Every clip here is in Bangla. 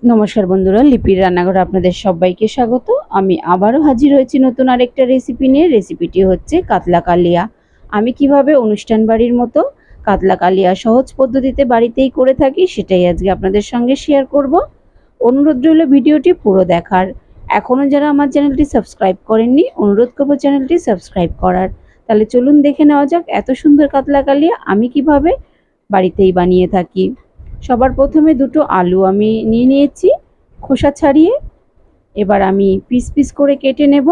নমস্কার বন্ধুরা, লিপির রান্নাঘরে আপনাদের সবাইকে স্বাগত। আমি আবারও হাজির হয়েছি নতুন আরেকটা রেসিপি নিয়ে। রেসিপিটি হচ্ছে কাতলা কালিয়া। আমি কিভাবে অনুষ্ঠান বাড়ির মতো কাতলা কালিয়া সহজ পদ্ধতিতে বাড়িতেই করে থাকি সেটাই আজকে আপনাদের সঙ্গে শেয়ার করব। অনুরোধ রইল ভিডিওটি পুরো দেখার। এখনও যারা আমার চ্যানেলটি সাবস্ক্রাইব করেননি, অনুরোধ করব চ্যানেলটি সাবস্ক্রাইব করার। তাহলে চলুন দেখে নেওয়া যাক এত সুন্দর কাতলা কালিয়া আমি কিভাবে বাড়িতেই বানিয়ে থাকি। সবার প্রথমে দুটো আলু আমি নিয়ে নিয়েছি খোসা ছাড়িয়ে। এবার আমি পিস পিস করে কেটে নেব।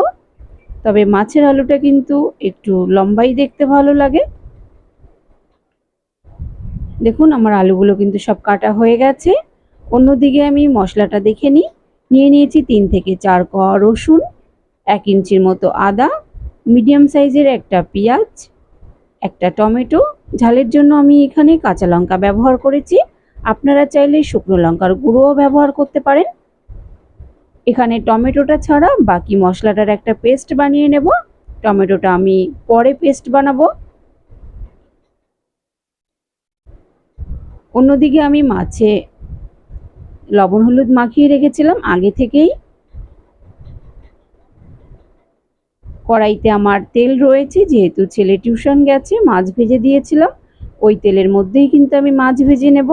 তবে মাছের আলুটা কিন্তু একটু লম্বাই দেখতে ভালো লাগে। দেখুন আমার আলুগুলো কিন্তু সব কাটা হয়ে গেছে। অন্যদিকে আমি মশলাটা দেখে নিয়ে নিয়েছি 3 থেকে 4 কোয়া রসুন, 1 ইঞ্চির মতো আদা, মিডিয়াম সাইজের একটা পেঁয়াজ, একটা টমেটো। ঝালের জন্য আমি এখানে কাঁচা লঙ্কা ব্যবহার করেছি। আপনারা চাইলে শুকনো লঙ্কার গুঁড়োও ব্যবহার করতে পারেন। এখানে টমেটোটা ছাড়া বাকি মশলাটার একটা পেস্ট বানিয়ে নেব। টমেটোটা আমি পরে পেস্ট বানাবো। অন্যদিকে আমি মাছে লবণ হলুদ মাখিয়ে রেখেছিলাম আগে থেকেই। কড়াইতে আমার তেল রয়েছে, যেহেতু ছেলে টিউশন গেছে মাছ ভেজে দিয়েছিলাম। ওই তেলের মধ্যেই কিন্তু আমি মাছ ভেজে নেব।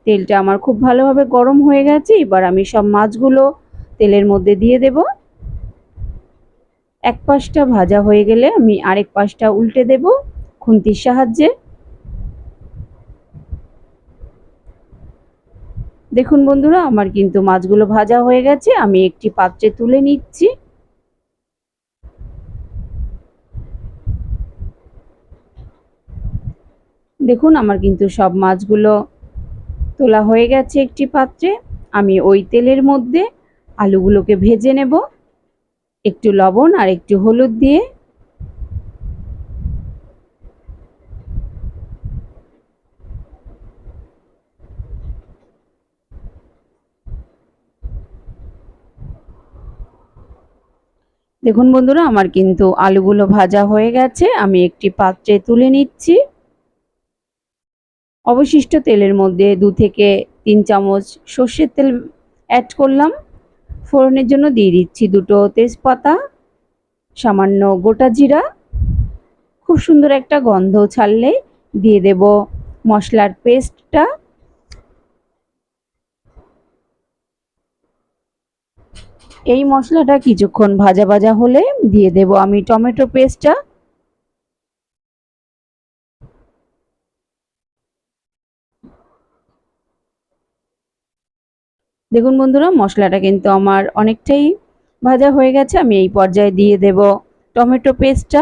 তেলটা আমার খুব ভালোভাবে গরম হয়ে গেছে। এবার আমি সব মাছগুলো তেলের মধ্যে দিয়ে দেব। এক পাশটা ভাজা হয়ে গেলে আমি আরেক পাশটা উল্টে দেব খুন্তির সাহায্যে। দেখুন বন্ধুরা, আমার কিন্তু মাছগুলো ভাজা হয়ে গেছে। আমি একটি পাত্রে তুলে নিচ্ছি। দেখুন আমার কিন্তু সব মাছগুলো তোলা হয়ে গেছে একটি পাত্রে। আমি ওই তেলের মধ্যে আলুগুলোকে ভেজে নেব একটু লবণ আর একটু হলুদ দিয়ে। দেখুন বন্ধুরা, আমার কিন্তু আলুগুলো ভাজা হয়ে গেছে। আমি একটি পাত্রে তুলে নিচ্ছি। অবশিষ্ট তেলের মধ্যে 2 থেকে 3 চামচ সর্ষের তেল অ্যাড করলাম। ফোড়নের জন্য দিয়ে দিচ্ছি দুটো তেজপাতা, সামান্য গোটা জিরা। খুব সুন্দর একটা গন্ধ ছাড়লে দিয়ে দেব মশলার পেস্টটা। এই মশলাটা কিছুক্ষণ ভাজা ভাজা হলে দিয়ে দেব আমি টমেটো পেস্টটা। দেখুন বন্ধুরা, মশলাটা কিন্তু আমার অনেকটাই ভাজা হয়ে গেছে। আমি এই পর্যায়ে দিয়ে দেব টমেটো পেস্টটা।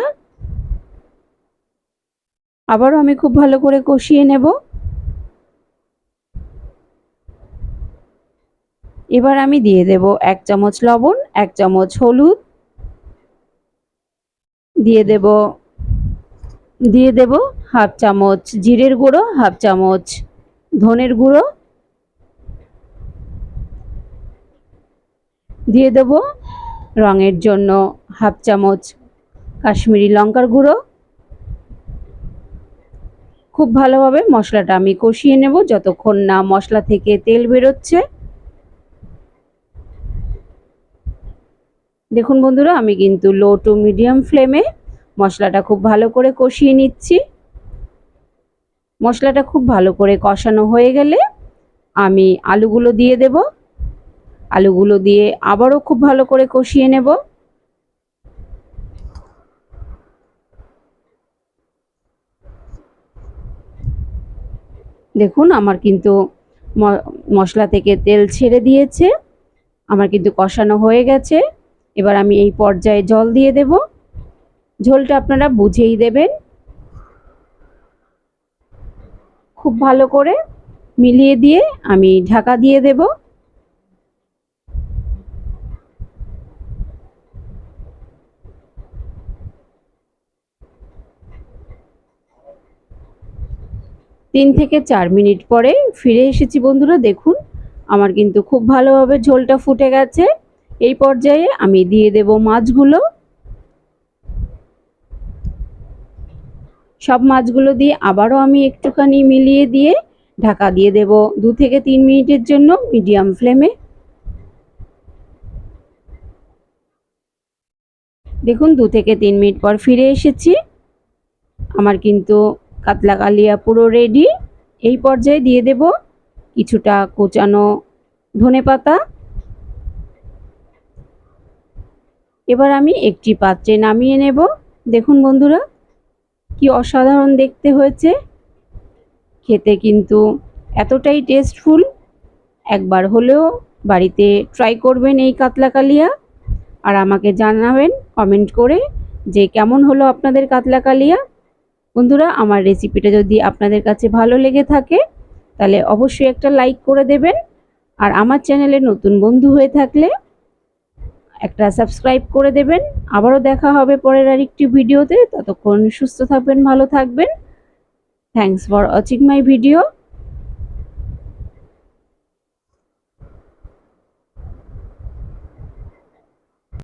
আবারও আমি খুব ভালো করে কষিয়ে নেব। এবার আমি দিয়ে দেব 1 চামচ লবণ, 1 চামচ হলুদ, দিয়ে দেব হাফ চামচ জিরের গুঁড়ো, হাফ চামচ ধনের গুঁড়ো, দিয়ে দেব রঙের জন্য হাফ চামচ কাশ্মীরি লঙ্কার গুঁড়ো। খুব ভালোভাবে মশলাটা আমি কষিয়ে নেব যতক্ষণ না মশলা থেকে তেল বেরোচ্ছে। দেখুন বন্ধুরা, আমি কিন্তু লো টু মিডিয়াম ফ্লেমে মশলাটা খুব ভালো করে কষিয়ে নিচ্ছি। মশলাটা খুব ভালো করে কষানো হয়ে গেলে আমি আলুগুলো দিয়ে দেব। আলুগুলো দিয়ে আবারও খুব ভালো করে কষিয়ে নেব। দেখুন আমার কিন্তু মশলা থেকে তেল ছেড়ে দিয়েছে। আমার কিন্তু কষানো হয়ে গেছে। এবার আমি এই পর্যায়ে জল দিয়ে দেব। ঝোলটা আপনারা বুঝেই দেবেন। খুব ভালো করে মিলিয়ে দিয়ে আমি ঢাকা দিয়ে দেব। 3 থেকে 4 মিনিট পরে ফিরে এসেছি বন্ধুরা। দেখুন আমার কিন্তু খুব ভালোভাবে ঝোলটা ফুটে গেছে। এই পর্যায়ে আমি দিয়ে দেব মাছগুলো। সব মাছগুলো দিয়ে আবারও আমি একটুখানি মিলিয়ে দিয়ে ঢাকা দিয়ে দেব 2 থেকে 3 মিনিটের জন্য মিডিয়াম ফ্লেমে। দেখুন 2 থেকে 3 মিনিট পর ফিরে এসেছি। আমার কিন্তু কাতলা কালিয়া পুরো রেডি। এই পর্যায়ে দিয়ে দেব কিছুটা কোচানো ধনেপাতা। এবার আমি একটি পাত্রে নামিয়ে নেব। দেখুন বন্ধুরা কি অসাধারণ দেখতে হয়েছে, খেতে কিন্তু এতটাই টেস্টফুল। একবার হলেও বাড়িতে ট্রাই করবেন এই কাতলা কালিয়া, আর আমাকে জানাবেন কমেন্ট করে যে কেমন হলো আপনাদের কাতলা কালিয়া। বন্ধুরা আমার রেসিপিটা যদি আপনাদের কাছে ভালো লেগে থাকে তাহলে অবশ্যই একটা লাইক করে দেবেন, আর আমার চ্যানেলে নতুন বন্ধু হয়ে থাকলে একটা সাবস্ক্রাইব করে দেবেন। আবারও দেখা হবে পরের আরেকটি ভিডিওতে। ততক্ষণ সুস্থ থাকবেন, ভালো থাকবেন। Thanks for watching my video.